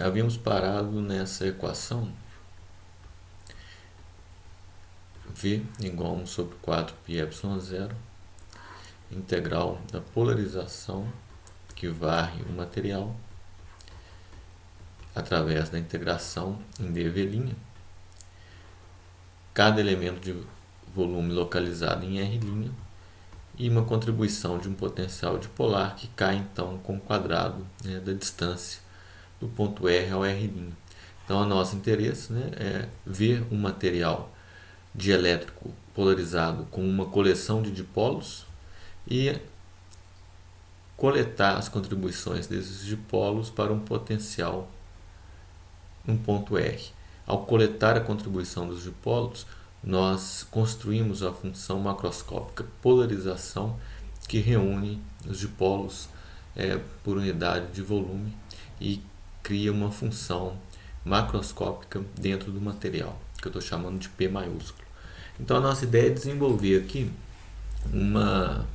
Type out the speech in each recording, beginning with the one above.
Havíamos parado nessa equação V igual a 1 sobre 4 πε0, integral da polarização que varre o material através da integração em dv', cada elemento de volume localizado em R', e uma contribuição de um potencial dipolar que cai então com o quadrado, da distância do ponto R ao R'. Então, o nosso interesse, é ver um material dielétrico polarizado com uma coleção de dipolos e coletar as contribuições desses dipolos para um potencial no ponto R. Ao coletar a contribuição dos dipolos, nós construímos a função macroscópica polarização, que reúne os dipolos por unidade de volume e cria uma função macroscópica dentro do material, que eu estou chamando de P maiúsculo. Então, a nossa ideia é desenvolver aqui uma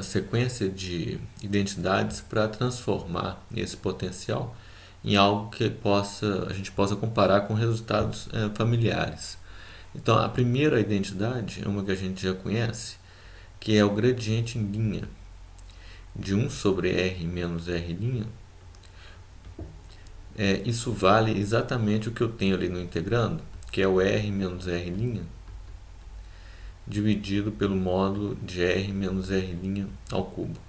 sequência de identidades para transformar esse potencial em algo que a gente possa comparar com resultados familiares. Então, a primeira identidade é uma que a gente já conhece, que é o gradiente em linha de 1 sobre R menos R'. Isso vale exatamente o que eu tenho ali no integrando, que é o R menos R' dividido pelo módulo de R menos R' ao cubo.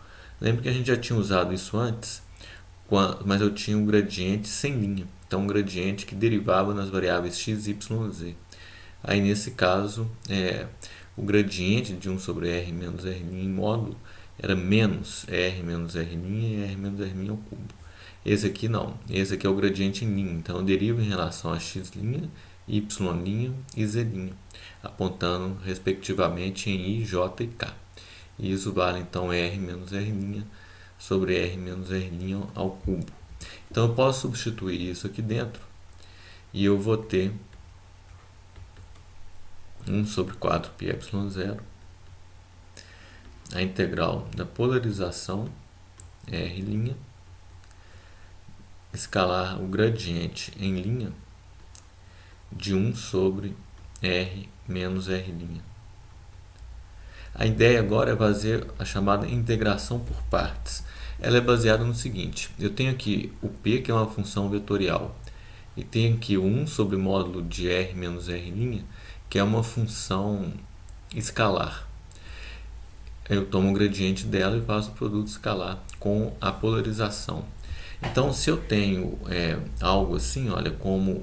Lembra que a gente já tinha usado isso antes, mas eu tinha um gradiente sem linha. Então, um gradiente que derivava nas variáveis x, y, z. Aí, nesse caso, o gradiente de 1 sobre R menos R' em módulo era menos R menos R' e R menos R' ao cubo. Esse aqui não. Esse aqui é o gradiente em linha. Então, eu derivo em relação a x', y' e z', apontando respectivamente em i, j e k. E isso vale então R menos R' sobre R menos R' ao cubo. Então, eu posso substituir isso aqui dentro e eu vou ter 1 sobre 4 πε0, a integral da polarização R', escalar o gradiente em linha de 1 sobre R menos R'. A ideia agora é fazer a chamada integração por partes. Ela é baseada no seguinte: eu tenho aqui o P, que é uma função vetorial, e tenho aqui o 1 sobre módulo de R menos R', que é uma função escalar. Eu tomo o gradiente dela e faço o produto escalar com a polarização. Então, se eu tenho algo assim, olha, como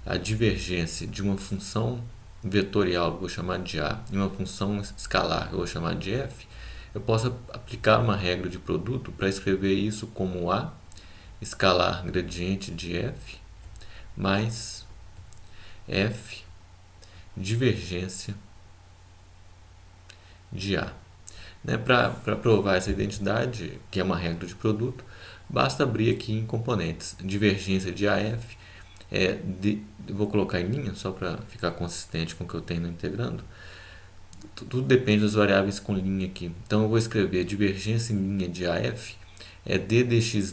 a divergência de uma função vetorial, eu vou chamar de A, e uma função escalar, eu vou chamar de F, eu posso aplicar uma regra de produto para escrever isso como A escalar gradiente de F mais F divergência de A. Para provar essa identidade, que é uma regra de produto, basta abrir aqui em componentes. Divergência de AF, vou colocar em linha, só para ficar consistente com o que eu tenho no integrando. Tudo depende das variáveis com linha aqui. Então, eu vou escrever divergência em linha de AF, é d dx'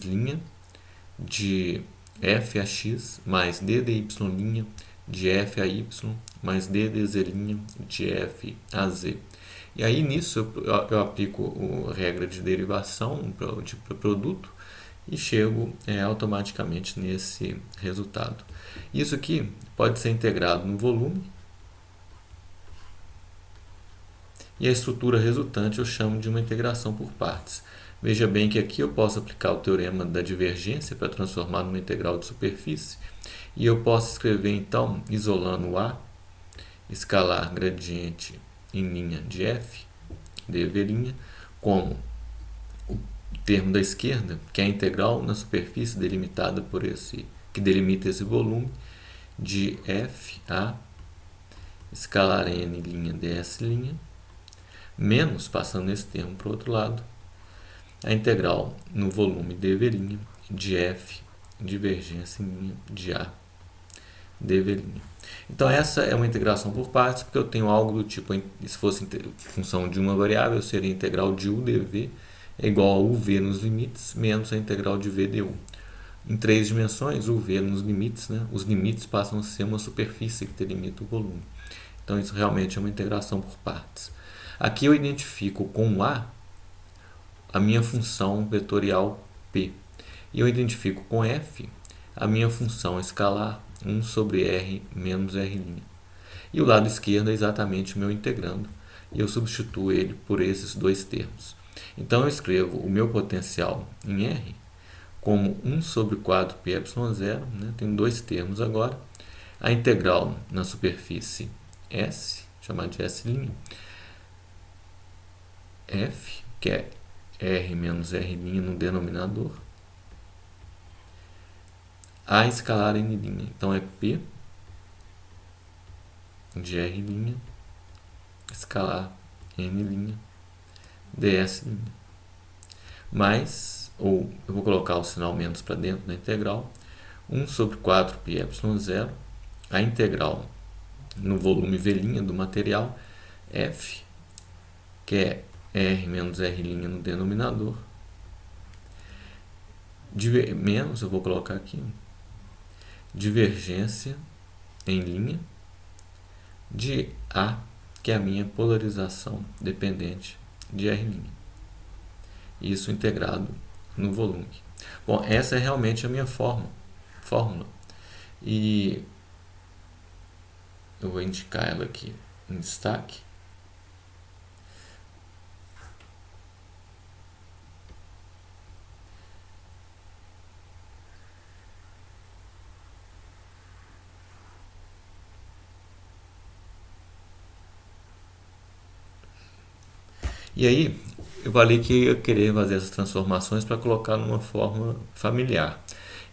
de f a x, mais d dy' de f a y, mais d dz' de f a z. E aí, nisso, eu aplico a regra de derivação para o tipo de produto e chego automaticamente nesse resultado. Isso aqui pode ser integrado no volume e a estrutura resultante eu chamo de uma integração por partes. Veja bem que aqui eu posso aplicar o teorema da divergência para transformar numa integral de superfície e eu posso escrever então, isolando o A, escalar gradiente em linha de f, dv', como o termo da esquerda, que é a integral na superfície delimitada por que delimita esse volume, de f a escalar n linha ds', menos, passando esse termo para o outro lado, a integral no volume dv' de f divergência em linha de a dv'. Então, essa é uma integração por partes, porque eu tenho algo do tipo, se fosse função de uma variável, seria a integral de u dv é igual a uv nos limites, menos a integral de v du. em 3 dimensões, o V nos limites, né? Os limites passam a ser uma superfície que delimita o volume. Então isso realmente é uma integração por partes. Aqui eu identifico com a minha função vetorial P. E eu identifico com F a minha função escalar 1 sobre R menos R'. E o lado esquerdo é exatamente o meu integrando. E eu substituo ele por esses dois termos. Então eu escrevo o meu potencial em R como 1 sobre 4πε0, né? Tenho dois termos agora. A integral na superfície S, chamada de S', F, que é R menos R' no denominador, a escalar N'. Então é P de R', escalar N', ds'. Mais, ou eu vou colocar o sinal menos para dentro da integral, 1 sobre 4πε0, a integral no volume V' do material, F, que é R menos R' no denominador, menos, eu vou colocar aqui, divergência em linha de A, que é a minha polarização dependente de R'. Isso integrado no volume. Bom, essa é realmente a minha fórmula. E eu vou indicar ela aqui em destaque. E aí, eu falei que ia querer fazer essas transformações para colocar numa forma familiar.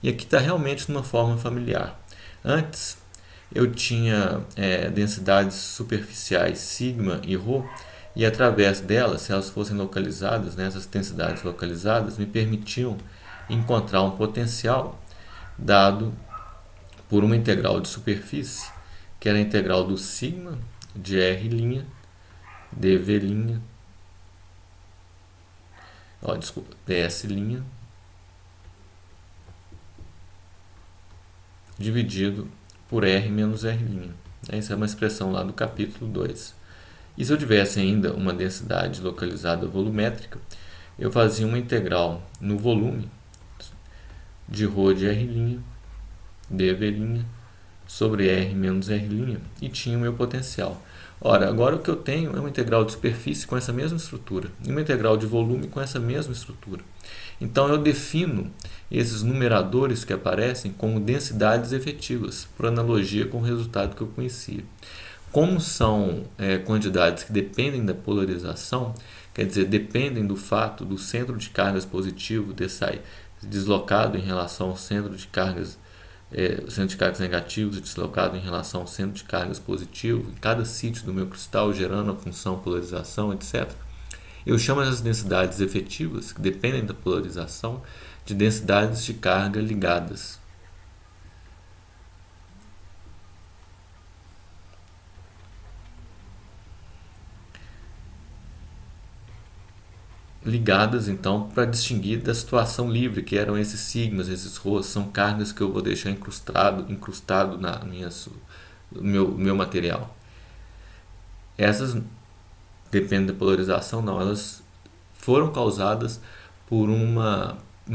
E aqui está realmente numa forma familiar. Antes, eu tinha densidades superficiais sigma e ρ, e através delas, se elas fossem localizadas, né, essas densidades localizadas me permitiam encontrar um potencial dado por uma integral de superfície, que era a integral do sigma de R', dV', ds', dividido por R menos R'. Essa é uma expressão lá do capítulo 2. E se eu tivesse ainda uma densidade localizada volumétrica, eu fazia uma integral no volume de ρ de R', dV' sobre R menos R' e tinha o meu potencial. Ora, agora o que eu tenho é uma integral de superfície com essa mesma estrutura e uma integral de volume com essa mesma estrutura. Então eu defino esses numeradores que aparecem como densidades efetivas, por analogia com o resultado que eu conhecia. Como são quantidades que dependem da polarização, quer dizer, dependem do fato do centro de cargas positivo ter saído deslocado em relação ao centro de cargas negativos, deslocado em relação ao centro de cargas positivo, em cada sítio do meu cristal, gerando a função polarização, etc. Eu chamo essas densidades efetivas, que dependem da polarização, de densidades de carga ligadas. Ligadas, então, para distinguir da situação livre, que eram esses sigmas, esses ρs, são cargas que eu vou deixar incrustado no meu material. Essas dependem da polarização? Não, elas foram causadas por um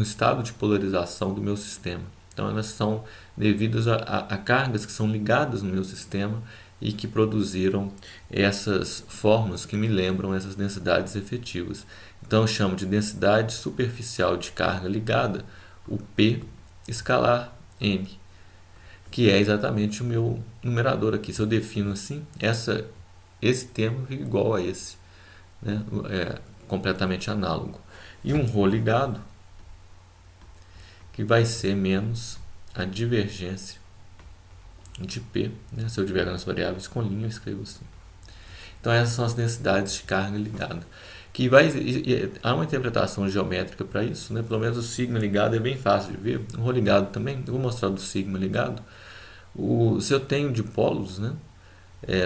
estado de polarização do meu sistema. Então elas são devidas a cargas que são ligadas no meu sistema e que produziram essas formas que me lembram essas densidades efetivas. Então eu chamo de densidade superficial de carga ligada o P escalar N, que é exatamente o meu numerador aqui. Se eu defino assim, esse termo fica igual a esse, né? Completamente análogo. E um ρ ligado, que vai ser menos a divergência de P, né? Se eu tiver nas variáveis com linha, eu escrevo assim. Então essas são as densidades de carga ligada. Há uma interpretação geométrica para isso, né? Pelo menos o sigma ligado é bem fácil de ver. O ρ ligado também, eu vou mostrar do sigma ligado. Se eu tenho dipolos, né,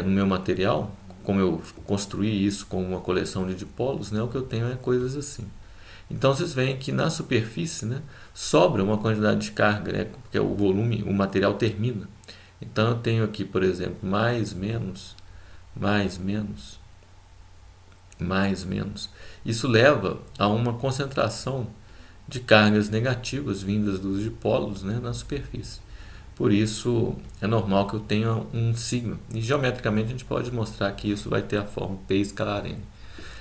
no meu material, como eu construí isso com uma coleção de dipolos, né, o que eu tenho é coisas assim. Então vocês veem que na superfície, né, sobra uma quantidade de carga, né, porque o volume, o material termina. Então eu tenho aqui, por exemplo, mais, menos, mais, menos, mais, menos. Isso leva a uma concentração de cargas negativas vindas dos dipolos, né, na superfície. Por isso é normal que eu tenha um sigma. E geometricamente a gente pode mostrar que isso vai ter a forma P escalar N.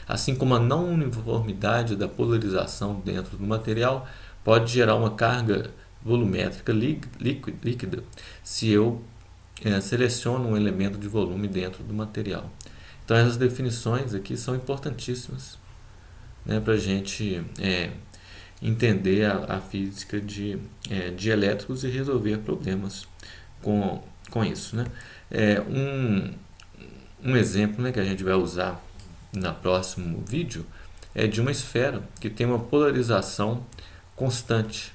Assim como a não uniformidade da polarização dentro do material pode gerar uma carga volumétrica líquida se eu seleciono um elemento de volume dentro do material. Então essas definições aqui são importantíssimas, né, para a gente entender a física de elétricos e resolver problemas com isso, né? Um exemplo, né, que a gente vai usar no próximo vídeo é de uma esfera que tem uma polarização constante,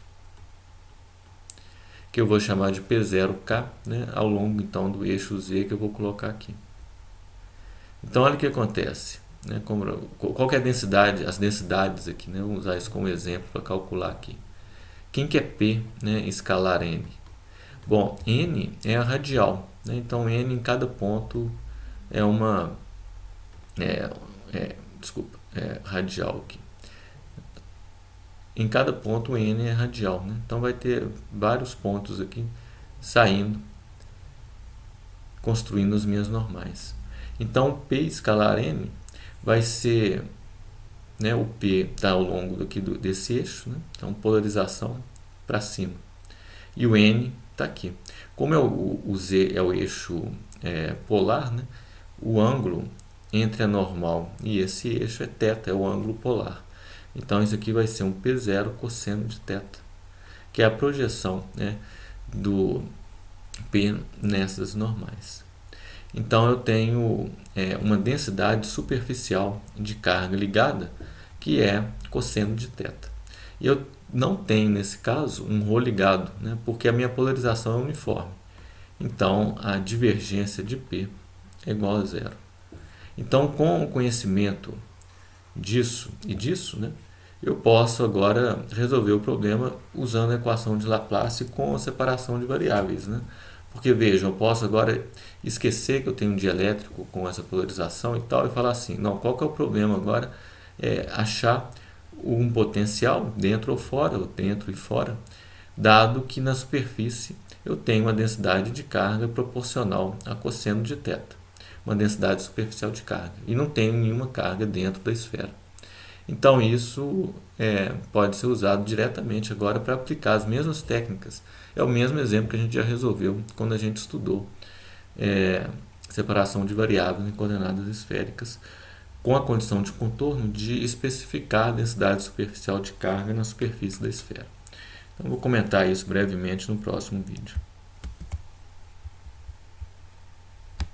que eu vou chamar de P0K, né, ao longo então do eixo Z que eu vou colocar aqui. Então olha o que acontece, né, qual que é a densidade, as densidades aqui, né, vamos usar isso como exemplo para calcular aqui. Quem que é P, né, escalar N? Bom, N é a radial, né, então N em cada ponto é uma radial aqui. Em cada ponto N é radial, né? Então vai ter vários pontos aqui saindo, construindo as minhas normais. Então P escalar N vai ser, né, o P está ao longo desse eixo, né? Então polarização para cima. E o N está aqui. Como o Z é o eixo polar, né? O ângulo entre a normal e esse eixo é θ, é o ângulo polar. Então isso aqui vai ser um P0 cosseno de θ, que é a projeção, né, do P nessas normais. Então eu tenho uma densidade superficial de carga ligada, que é cosseno de θ. E eu não tenho, nesse caso, um ρ ligado, né, porque a minha polarização é uniforme. Então a divergência de P é igual a zero. Então, com o conhecimento disso e disso, né, eu posso agora resolver o problema usando a equação de Laplace com a separação de variáveis, né? Porque vejam, eu posso agora esquecer que eu tenho um dielétrico com essa polarização e tal, e falar assim, não, qual que é o problema agora? É achar um potencial dentro ou fora, ou dentro e fora, dado que na superfície eu tenho uma densidade de carga proporcional a cosseno de θ, uma densidade superficial de carga, e não tenho nenhuma carga dentro da esfera. Então isso pode ser usado diretamente agora para aplicar as mesmas técnicas. É o mesmo exemplo que a gente já resolveu quando a gente estudou separação de variáveis em coordenadas esféricas, com a condição de contorno de especificar a densidade superficial de carga na superfície da esfera. Então vou comentar isso brevemente no próximo vídeo.